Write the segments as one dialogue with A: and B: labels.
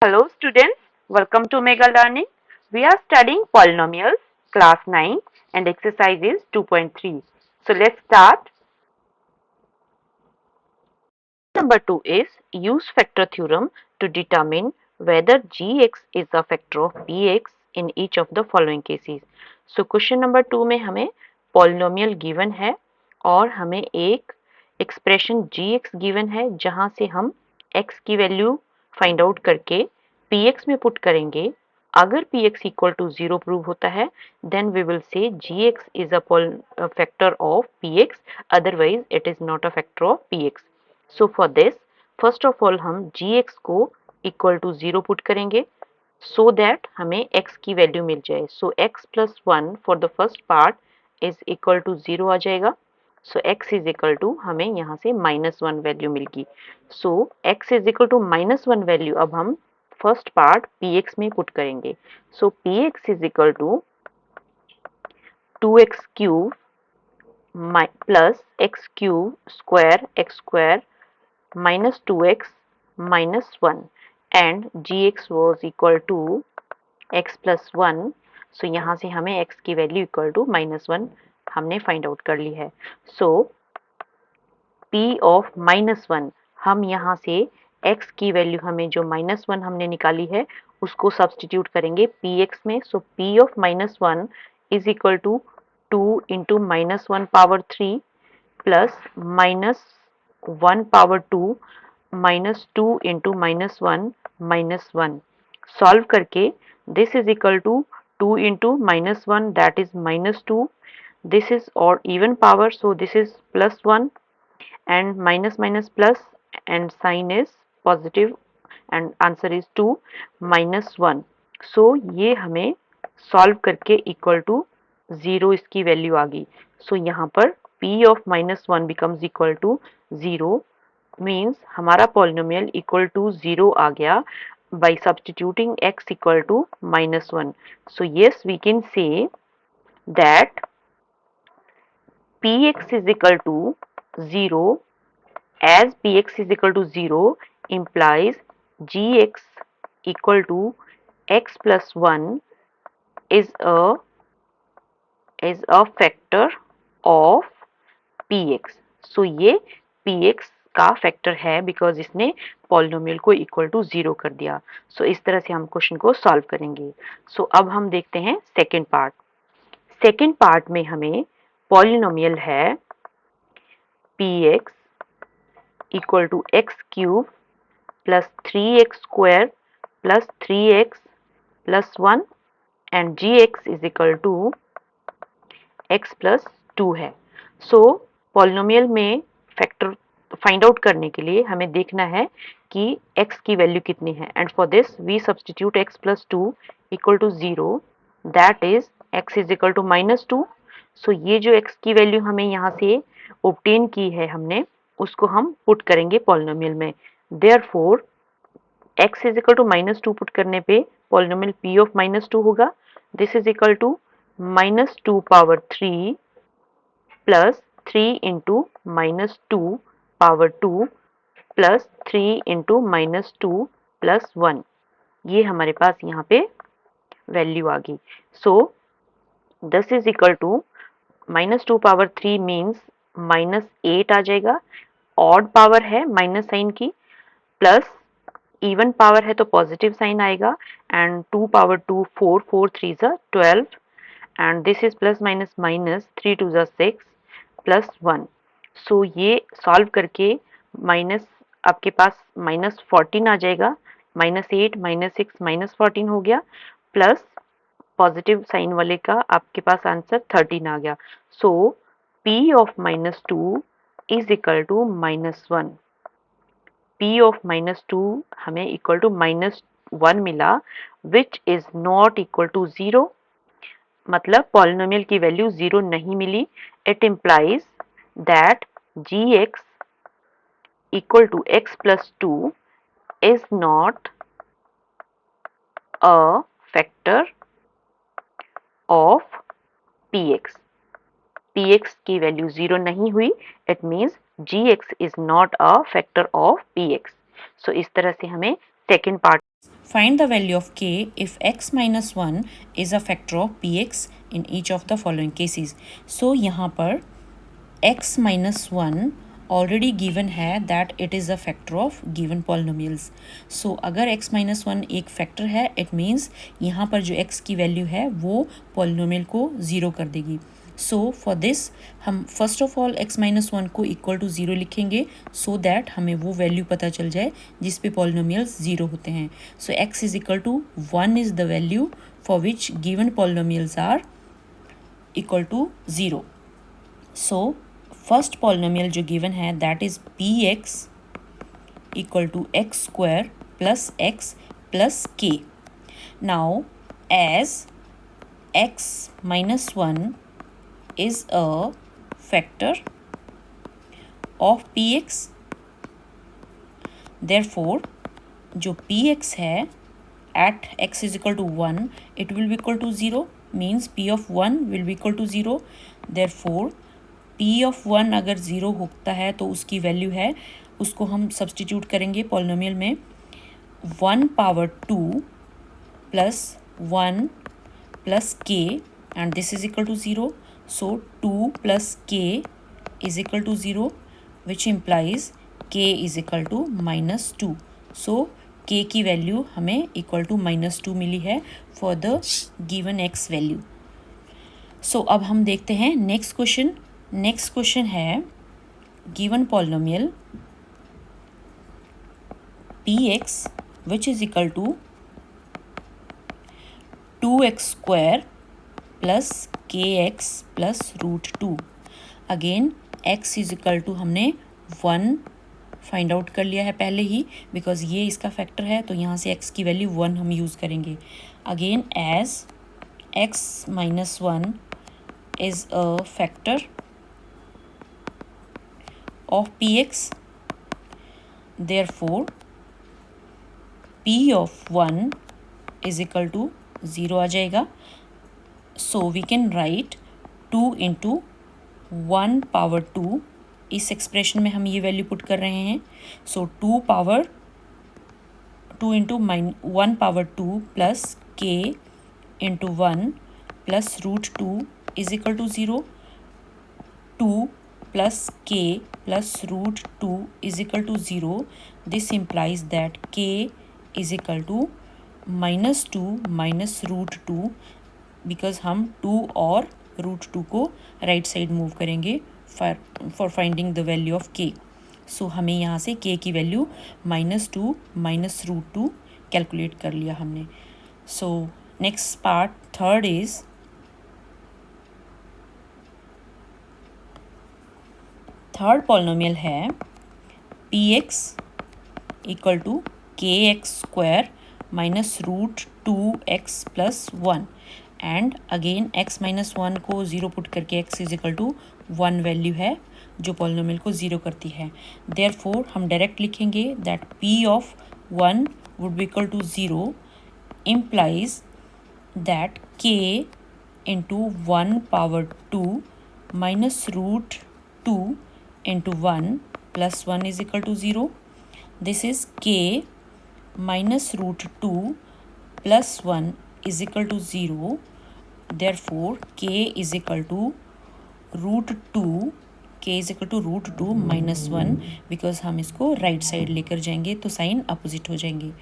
A: Hello students, welcome to Mega Learning. We are studying polynomials, class 9 and exercises 2.3. So let's start. Number 2 is use factor theorem to determine whether gx is a factor of px in each of the following cases. So question number 2 में हमें polynomial given है और हमें एक expression gx given है जहां से हम x की वैल्यू फाइंड आउट करके px में पुट करेंगे. अगर px equal to 0 प्रूव होता है then we will say gx is a factor of px, otherwise it is not a factor of px. So for this, first of all हम gx को equal to 0 put करेंगे so that हमें x की value मिल जाए. So x plus 1 for the first part is equal to 0 आ जाएगा. So x is equal to हमें यहाँ से -1 वैल्यू मिल गई. So x is equal to -1 value अब हम फर्स्ट पार्ट px में पुट करेंगे. So px is equal to 2x cube plus x cube square x square minus 2x minus 1 and gx was equal to x plus 1. So यहाँ से हमें x की value equal to -1 हमने find out कर ली है. So p of -1 हम यहाँ से x की वैल्यू हमें जो -1 हमने निकाली है उसको सब्स्टिट्यूट करेंगे px में. So p of -1 is equal to 2 into -1 power 3 plus -1 power 2 minus 2 into -1 minus 1. Solve करके this is equal to 2 into -1 that is -2. This is odd even power, so this is +1 and minus minus plus and sign is positive and answer is 2 minus 1. So ये हमें solve करके equal to 0 इसकी value आ गई. सो यहाँ पर p of -1 becomes equal to 0 means हमारा polynomial equal to 0 आ गया by substituting x equal to -1. So yes, we can say that px is equal to 0 as px is equal to 0 implies gx equal to x plus 1 is a factor of px. So ये px का factor है because इसने polynomial को equal to 0 कर दिया. सो इस तरह से हम क्वेश्चन को सॉल्व करेंगे. सो अब हम देखते हैं सेकेंड पार्ट. सेकेंड पार्ट में हमें पॉलिनोमियल है px equal to x cube plus 3x square plus 3x plus 1 and gx is equal to x plus 2 है. सो पॉलिनोमियल में फैक्टर फाइंड आउट करने के लिए हमें देखना है कि x की वैल्यू कितनी है and for this we substitute x plus 2 equal to 0 that is x is equal to -2. So ये जो x की वैल्यू हमें यहाँ से ऑब्टेन की है हमने उसको हम पुट करेंगे पॉलिनोमियल में. Therefore x is equal to -2 put करने पे पॉलिनोमियल p ऑफ -2 होगा. This is equal to -2 power 3 plus 3 into -2 power 2 plus 3 into -2 plus 1. ये हमारे पास यहाँ पे वैल्यू आ गई. So this is equal to -2 power 3 means -8 आ जाएगा. ऑड पावर है माइनस साइन की, प्लस इवन पावर है तो पॉजिटिव साइन आएगा एंड 2 पावर 2 4 4 3 ज़ा 12 and this is plus minus minus 3 2 ज़ा 6 प्लस 1. सो ये सॉल्व करके माइनस आपके पास -14 आ जाएगा. -8 -6 -14 हो गया प्लस पॉजिटिव साइन वाले का आपके पास आंसर 13 आ गया. So p of -2 is equal to -1. p of -2 हमें इक्वल टू -1 मिला which is not equal to 0. मतलब पॉलिनोमियल की वैल्यू 0 नहीं मिली. It implies that gx equal to x plus 2 is not a factor of px. px की value 0 नहीं हुई. It means gx is not a factor of px. सो इस तरह से हमें second part
B: Find the value of k if x minus 1 is a factor of px in each of the following cases. So यहाँ पर x minus 1 already given है that it is a factor of given polynomials. So अगर x minus 1 एक factor है it means यहाँ पर जो x की वैल्यू है वो पॉलिनोमियल को ज़ीरो कर देगी. सो फॉर दिस हम first of all x minus 1 को इक्वल टू ज़ीरो लिखेंगे सो दैट हमें वो वैल्यू पता चल जाए जिस पे पॉलिनोमियल्स ज़ीरो होते हैं. So x is equal to 1 is the value for which given polynomials are equal to zero. So first polynomial जो गिवन है that is px equal to X square plus X plus K. Now as x minus 1 is a factor of px, therefore जो px है at x is equal to 1 it will be equal to zero, means p of 1 will be equal to zero. Therefore p of 1 अगर zero होता है तो उसकी value है, उसको हम सब्सटीट्यूट करेंगे पॉलिनोमियल में 1 power 2 plus 1 plus k and this is equal to zero. So 2 plus k is equal to zero which implies k is equal to minus 2. So k की वैल्यू हमें इक्वल टू माइनस 2 मिली है for the given x value. So अब हम देखते हैं next question. Next question है given polynomial px which is equal to 2x square plus kx plus root 2. Again x is equal to हमने 1 find out कर लिया है पहले ही बिकॉज ये इसका फैक्टर है तो यहाँ से x की वैल्यू 1 हम यूज़ करेंगे. Again as x minus 1 is a factor of px, therefore p of 1 is equal to 0 आ जाएगा. so we can write 2 into 1 power 2. इस एक्सप्रेशन में हम ये वैल्यू पुट कर रहे हैं. so 2 power 2 into 1 power 2 plus k into 1 plus root 2 is equal to 0. 2 plus k plus root 2 is equal to 0. This implies that k is equal to minus 2 minus root 2 because हम 2 और root 2 को right side move करेंगे for finding the value of k. So हमें यहाँ से k की वैल्यू minus 2 minus root 2 calculate कर लिया हमने. So next part third is third polynomial है px equal to k x square minus root 2x plus 1 and again x minus 1 को ज़ीरो पुट करके x is equal to 1 value है जो polynomial को zero करती है. देयरफॉर हम direct लिखेंगे that p of 1 would be equal to 0 implies that k into 1 power 2 minus root 2 into 1 plus 1 is equal to 0. This is k minus root 2 plus 1 is equal to 0. Therefore, k is equal to root 2. k is equal to root 2 minus 1 because हम इसको right side लेकर जाएंगे तो sign opposite हो जाएंगे.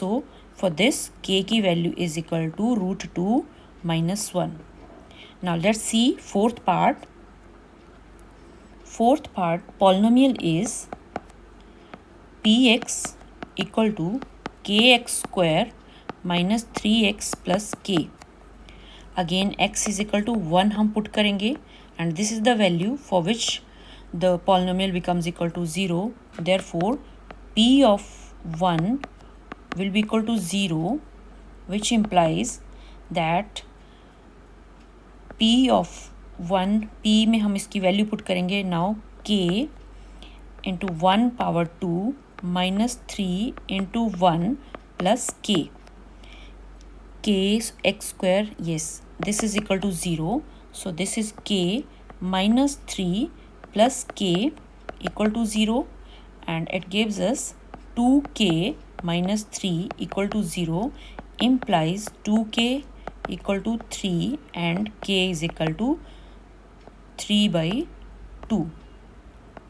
B: So, for this k की value is equal to root 2 minus 1. Now, let's see fourth part. Fourth part polynomial is px equal to kx square minus 3x plus k. Again x is equal to 1 हम put करेंगे and this is the value for which the polynomial becomes equal to 0. Therefore p of 1 will be equal to 0 which implies that p of 1 p में हम इसकी value put करेंगे now k into 1 power 2 minus 3 into 1 plus k x square, yes, this is equal to 0. So this is k minus 3 plus k equal to 0 and it gives us 2k minus 3 equal to 0 implies 2k equal to 3 and k is equal to 3/2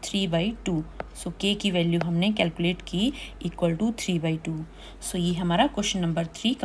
B: 3/2। So k की वैल्यू हमने calculate की equal to 3/2। So ये हमारा question number 3